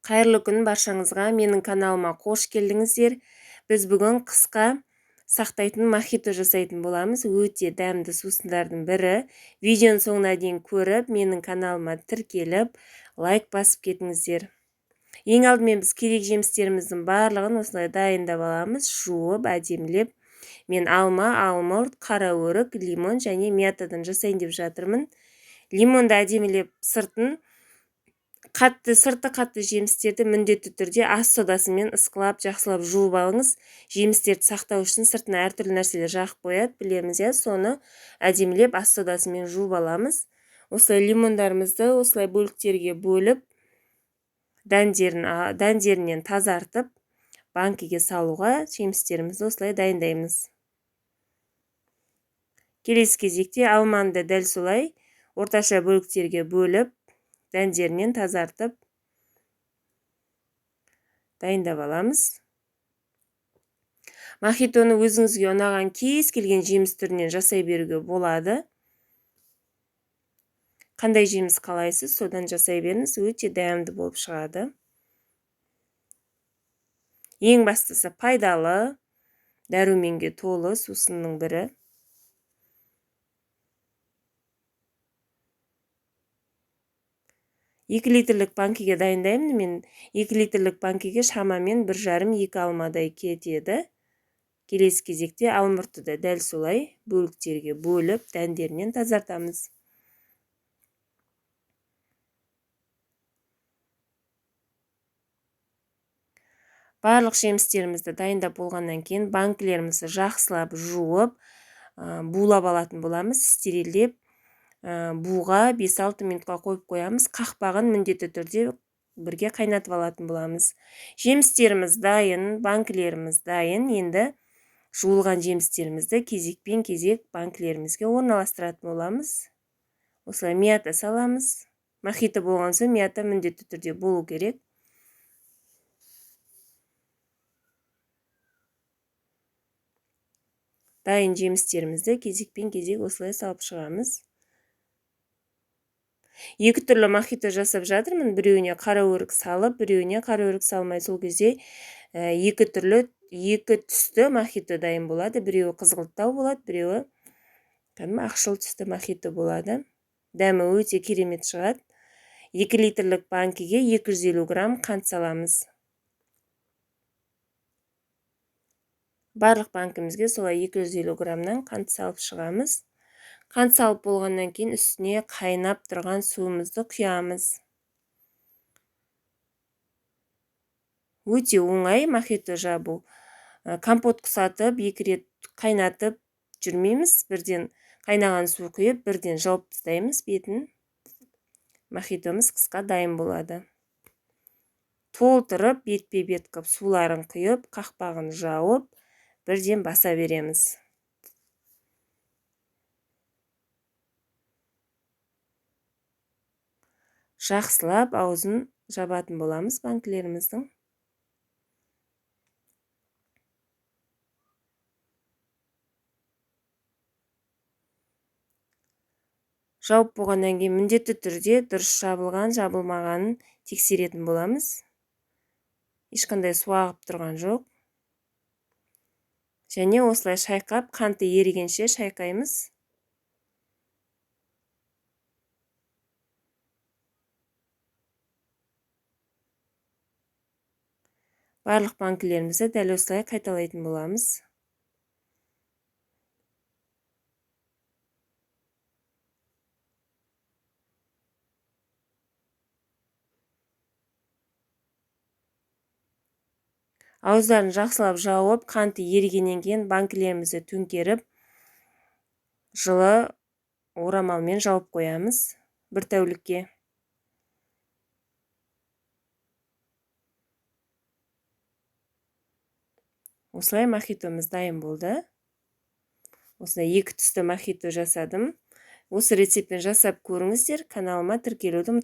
Қайырлы күн баршаңызға, менің каналыма қош келдіңіздер. Біз бүгін қысқа сақтайтын мохито жасайтын боламыз. Өте дәмді сусындардың бірі. Видеоның соңына дейін көріп, менің каналыма тіркеліп, лайк басып кетіңіздер. Ең алдымен біз керек жемістеріміздің барлығын осылай дайындап аламыз, жуып, әдемілеп. Мен алма, алмұрт, қара өрік, лимон және мятадан жасайын деп жатырмын. Лимонды әдемілеп сырты қатты жемістерді міндетті түрде ас содасымен ысқылап, жақсылап жуып алыңыз. Жемістерді сақтау үшін сыртына әртүрлі нәрселер жағып қояды, білеміз иә, соны әдемілеп ас содасымен жуып аламыз. Осылай лимондарымызды осылай бөліктерге бөліп, дәндерінен тазартып, банкіге салуға жемістерімізді осылай дайындаймыз. Келесі кезекте алманы да дәл солай орташа бөліктерге бөліп, дәндерінен тазартып дайындап аламыз. Мохитоны өзіңізге ұнаған кез келген жеміс түрінен жасай беруге болады. Қандай жеміс қалайсыз, содан жасай беріңіз, өте дәмді болып шығады. Ең бастысы пайдалы, дәруменге толы сусынның бірі. Екі литрлік банкіге дайындаймын. Мен 2 литрлік банкіге шамамен 1,5-2 алмадай кетеді. Келесі кезекте алмұртты да дәл солай бөліктерге бөліп, дәндерінен тазартамыз. Барлық жемістерімізді дайындап болғаннан кейін банкілерімізді жақсылап жуып, булап алатын боламыз, стерилдеп. Буға 5-6 минутқа қойып қоямыз. Қақпағын міндетті түрде бірге қайнатып алатын боламыз. Жемістеріміз дайын, банкілеріміз дайын. Енді жуылған жемістерімізді кезекпен кезек банкілерімізге орналастыратын боламыз. Осылай мята саламыз. Мохито болған соң мята міндетті түрде болу керек. Дайын жемістерімізді кезекпен кезек осылай салып шығамыз. Екі түрлі мохито жасап жатырмын. Біреуіне қара өрік салып, біреуіне қара өрік салмай. Сол кезде екі түсті мохито дайын болады. Біреуі қызғылттау болады, біреуі ақшыл түсті мохито болады. Дәмі өте керемет шығады. 2 литрлік банкіге 250 грамм қант саламыз. Барлық банкімізге солай 250 граммнан қант салып шығамыз. Қант салып болғаннан кейін үстіне қайнап тұрған суымызды құямыз. Өте оңай мохито жабу. Компот құсатып, 2 рет қайнатып жүрмейміз. Бірден қайнаған су құйып, бірден жауып тастаймыз бетін. Мохитомыз қысқа дайын болады. Толтырып, бетпе-бет қып суларын құйып, қақпағын жауып, бірден баса береміз. Жақсылап аузын жабатын боламыз банкілеріміздің. Жауып болғаннан кейін міндетті түрде дұрыс жабылған, жабылмағанын тексеретін боламыз. Ешқандай су ағып тұрған жоқ. Және осылай шайқап, қанты ерігенше шайқаймыз. Барлық банкілерімізді дәл осылай қайталайтын боламыз. Ауыздарын жақсылап жауып, қанты ерігеннен кейін банкілерімізді төңкеріп, жылы орамалмен жауып қоямыз бір тәулікке. Осылай мохитомыз дайын болды. Осылай 2 түсті мохито жасадым. Осы рецептпен жасап көріңіздер. Каналыма тіркелуді